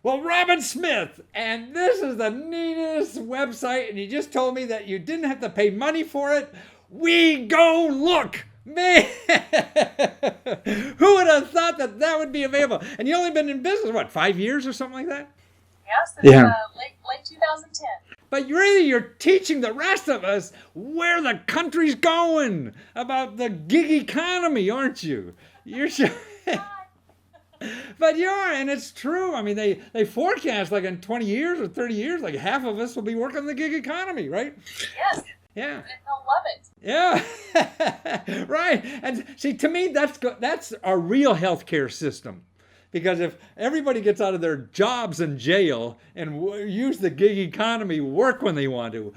Well, Robin Smith, and this is the neatest website, and you just told me that you didn't have to pay money for it. We go look. Man, who would have thought that that would be available? And you only been in business, what, 5 years or something like that? Yes, since Yeah. late 2010. But really, you're teaching the rest of us where the country's going about the gig economy, aren't you? You're sure. But you are, and it's true. I mean, they forecast like in 20 years or 30 years, like half of us will be working the gig economy, right? Yes. Yeah. And they'll love it. Yeah. Right. And see, to me, that's our real healthcare system. Because if everybody gets out of their jobs in jail and use the gig economy, work when they want to,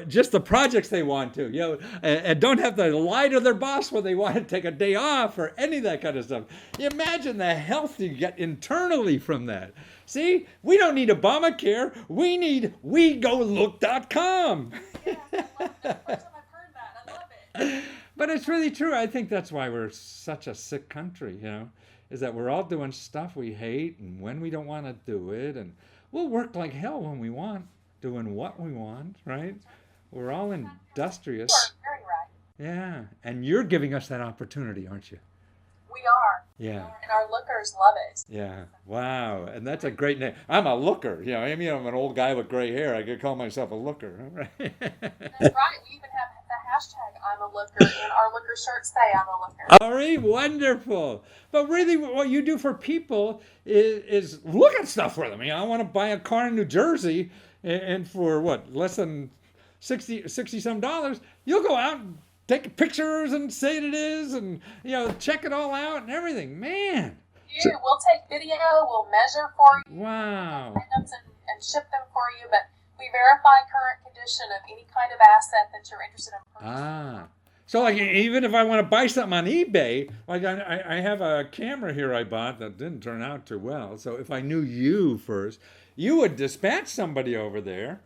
just the projects they want to, and don't have to lie to their boss when they want to take a day off or any of that kind of stuff. You imagine the health you get internally from that. See, we don't need Obamacare. We need WeGoLook.com. Yes, I love it. First time I've heard that. I love it. But it's really true. I think that's why we're such a sick country, is that we're all doing stuff we hate and when we don't want to do it. And we'll work like hell when we want, doing what we want, right? We're all industrious. You are very right. Yeah. And you're giving us that opportunity, aren't you? We are. Yeah. And our lookers love it. Yeah. Wow. And that's a great name. I'm a looker. I mean, I'm an old guy with gray hair. I could call myself a looker. Right? That's right. We even have the hashtag I'm a looker, and our looker shirts say I'm a looker. All right, wonderful. But really, what you do for people is look at stuff for them. I want to buy a car in New Jersey, and for what, less than 60 some dollars, you'll go out and take pictures and say it is, and check it all out and everything. Man. We'll take video, we'll measure for you, Wow. items and ship them for you, but we verify current condition of any kind of asset that you're interested in purchasing. Ah. So like even if I want to buy something on eBay, like I have a camera here I bought that didn't turn out too well. So if I knew you first, you would dispatch somebody over there,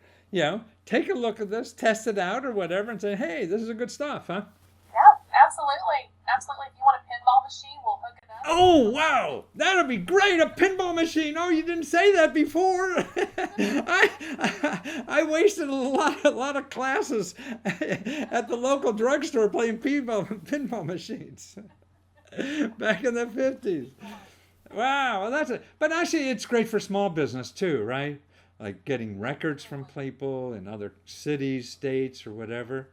take a look at this, test it out or whatever, and say, hey, this is a good stuff, huh? Yeah, absolutely. Absolutely. If you want a pinball machine, we'll hook it up. Oh, wow. That'd be great. A pinball machine. Oh, you didn't say that before. I wasted a lot of classes at the local drugstore playing pinball machines back in the 50s. Wow. Well, that's it. But actually, it's great for small business too, right? Like getting records from people in other cities, states, or whatever.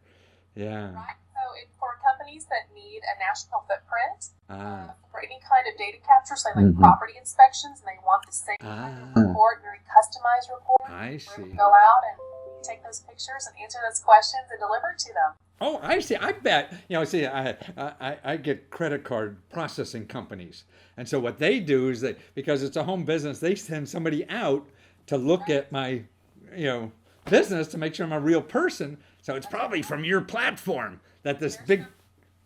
Yeah. Right. So for companies that need a national footprint, for any kind of data capture, say like property inspections, and they want the same kind of report, very customized report, I we're going see. to go out and take those pictures and answer those questions and deliver it to them. Oh, I see. I bet. See, I get credit card processing companies. And so what they do is because it's a home business, they send somebody out to look at my, business to make sure I'm a real person. So it's probably from your platform that this big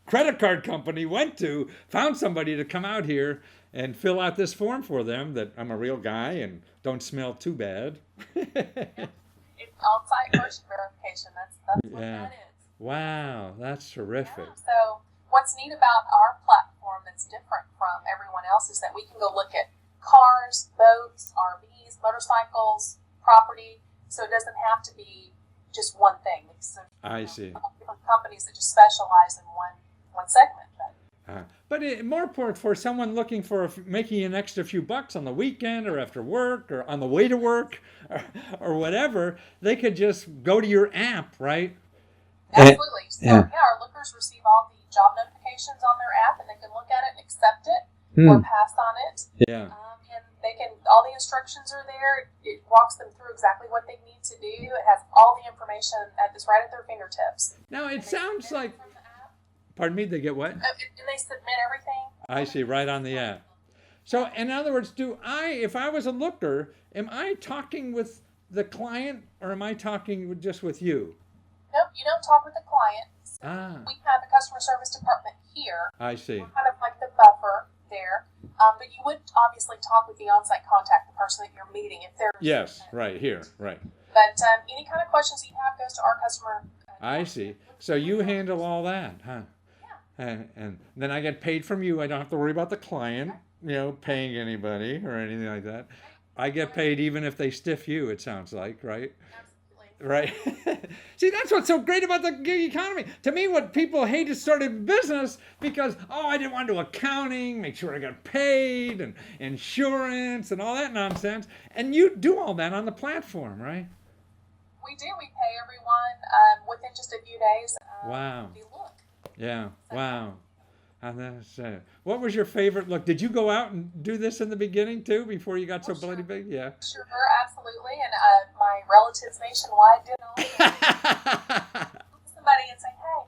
credit card company went to, found somebody to come out here and fill out this form for them that I'm a real guy and don't smell too bad. It's on-site person verification. That's what Yeah. that is. Wow, that's terrific. Yeah. So what's neat about our platform that's different from everyone else is that we can go look at cars, boats, RVs, motorcycles, property. So it doesn't have to be just one thing. I see. Different companies that just specialize in one segment. But more important for someone looking for making an extra few bucks on the weekend or after work or on the way to work or whatever, they could just go to your app, right? Absolutely. So our lookers receive all the job notifications on their app, and they can look at it and accept it or pass on it. Yeah. And they can, all the instructions are there. It walks them through exactly what they need to do. It has all the information it's right at their fingertips. Now it sounds like, From the app, pardon me, they get what? and they submit everything. I see, right on the app. So in other words, if I was a looker, am I talking with the client or am I talking just with you? Nope, you don't talk with the client. So Ah. we have a customer service department here. I see. We're kind of like the buffer there. But you would obviously talk with the on-site contact, the person that you're meeting, if they're... Yes, right here, right. But any kind of questions you have goes to our customer. I see. So you handle all that, huh? Yeah. And then I get paid from you. I don't have to worry about the client, paying anybody or anything like that. I get paid even if they stiff you, it sounds like, right? Absolutely. Right. See, that's what's so great about the gig economy. To me, what people hate is starting business because, oh, I didn't want to do accounting, make sure I got paid, and insurance, and all that nonsense. And you do all that on the platform, right? We do. We pay everyone within just a few days. Wow. The look. Yeah. So, Wow. And that's, what was your favorite look? Did you go out and do this in the beginning too, before you got so oh, bloody sure. big? Yeah. Sure, absolutely. And my relatives nationwide did all of it. Somebody and say, hey,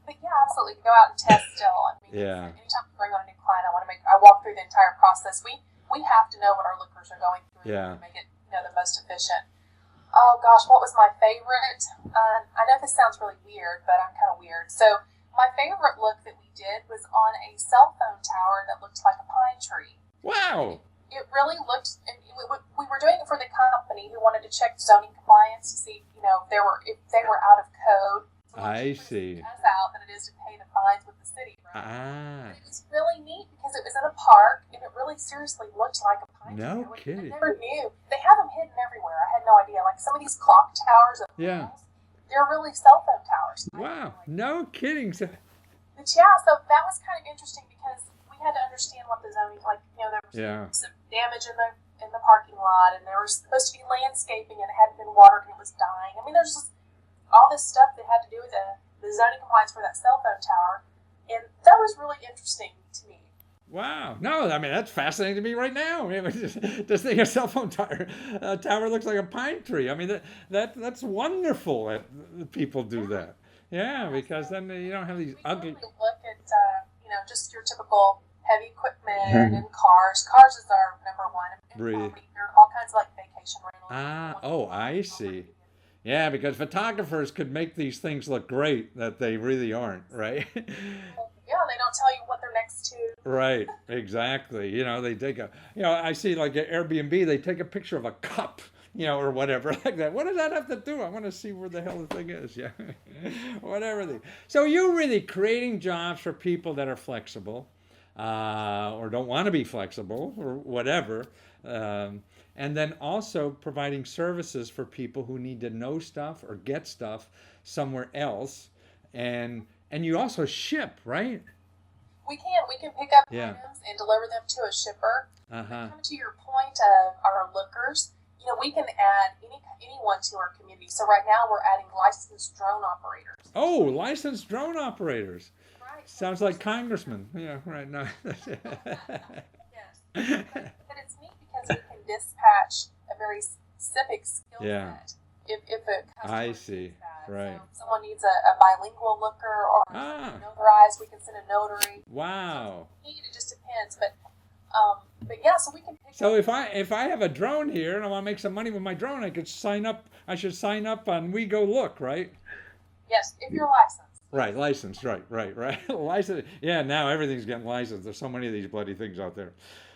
but yeah, absolutely. Go out and test still. I mean, Yeah. anytime we bring on a new client, I walk through the entire process. We have to know what our lookers are going through Yeah. to make it, the most efficient. Oh gosh, what was my favorite? I know this sounds really weird, but I'm kind of weird. So my favorite look that we did was on a cell phone tower that looked like a pine tree. Wow. It really looked, and we were doing it for the company who wanted to check zoning compliance to see, if they were out of code. So I it's see. cheaper to send us out than it is to pay the fines with the city, right? Ah. But it was really neat because it was in a park and it really seriously looked like a pine tree. No I kidding. never knew. They have them hidden everywhere. I had no idea. Like some of these clock towers at Yeah. malls, they're really cell phone towers. Wow. No kidding. So, But yeah, so that was kind of interesting because we had to understand what the zoning, there was yeah. some damage in the parking lot, and there was supposed to be landscaping, and it hadn't been watered, and it was dying. I mean, there's just all this stuff that had to do with the zoning compliance for that cell phone tower, and that was really interesting to me. Wow. No, I mean, that's fascinating to me right now. I mean, just think a cell phone tower looks like a pine tree. I mean, that's wonderful that people do that. Yeah, because then you don't have these We ugly. normally look at, just your typical heavy equipment and cars. Cars is our number one. And Really? property, there are all kinds of like vacation rentals. Ah, oh, I see. Yeah, because photographers could make these things look great that they really aren't, right? Yeah, they don't tell you what they're next to. Right, exactly. They take I see like at Airbnb, they take a picture of a cup, or whatever like that. What does that have to do? I want to see where the hell the thing is. Yeah, whatever. So you're really creating jobs for people that are flexible, or don't want to be flexible, or whatever. And then also providing services for people who need to know stuff or get stuff somewhere else. And you also ship, right? We can pick up Yeah. items and deliver them to a shipper. Uh-huh. Coming to your point of our lookers, we can add anyone to our community. So right now we're adding licensed drone operators. Oh, licensed drone operators. Right. Sounds like congressman. Yeah, right. No. Yes. But it's neat because we can dispatch a very specific skill Yeah. set. If a customer I needs see. that. Right. So if someone needs a bilingual looker or Ah. notarized, we can send a notary. Wow. It just depends, but yeah, so we can pick So up. if I have a drone here and I want to make some money with my drone, I could sign up. I should sign up on We Go Look, right? Yes, if you're licensed. Right, licensed. Right. License. Yeah, now everything's getting licensed. There's so many of these bloody things out there.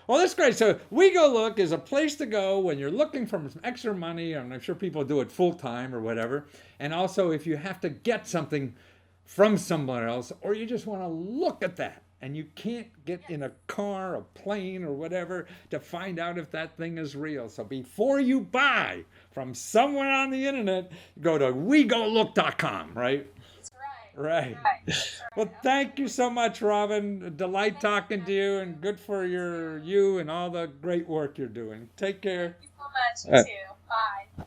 Well, that's great. So We Go Look is a place to go when you're looking for some extra money, and I'm sure people do it full time or whatever. And also if you have to get something from somewhere else, or you just want to look at that, and you can't get in a car, a plane, or whatever to find out if that thing is real. So before you buy from somewhere on the internet, go to wegolook.com, right? That's right. Right. That's right. Well, thank you so much, Robin. Delight talking to you, and good for you and all the great work you're doing. Take care. Thank you so much. You too.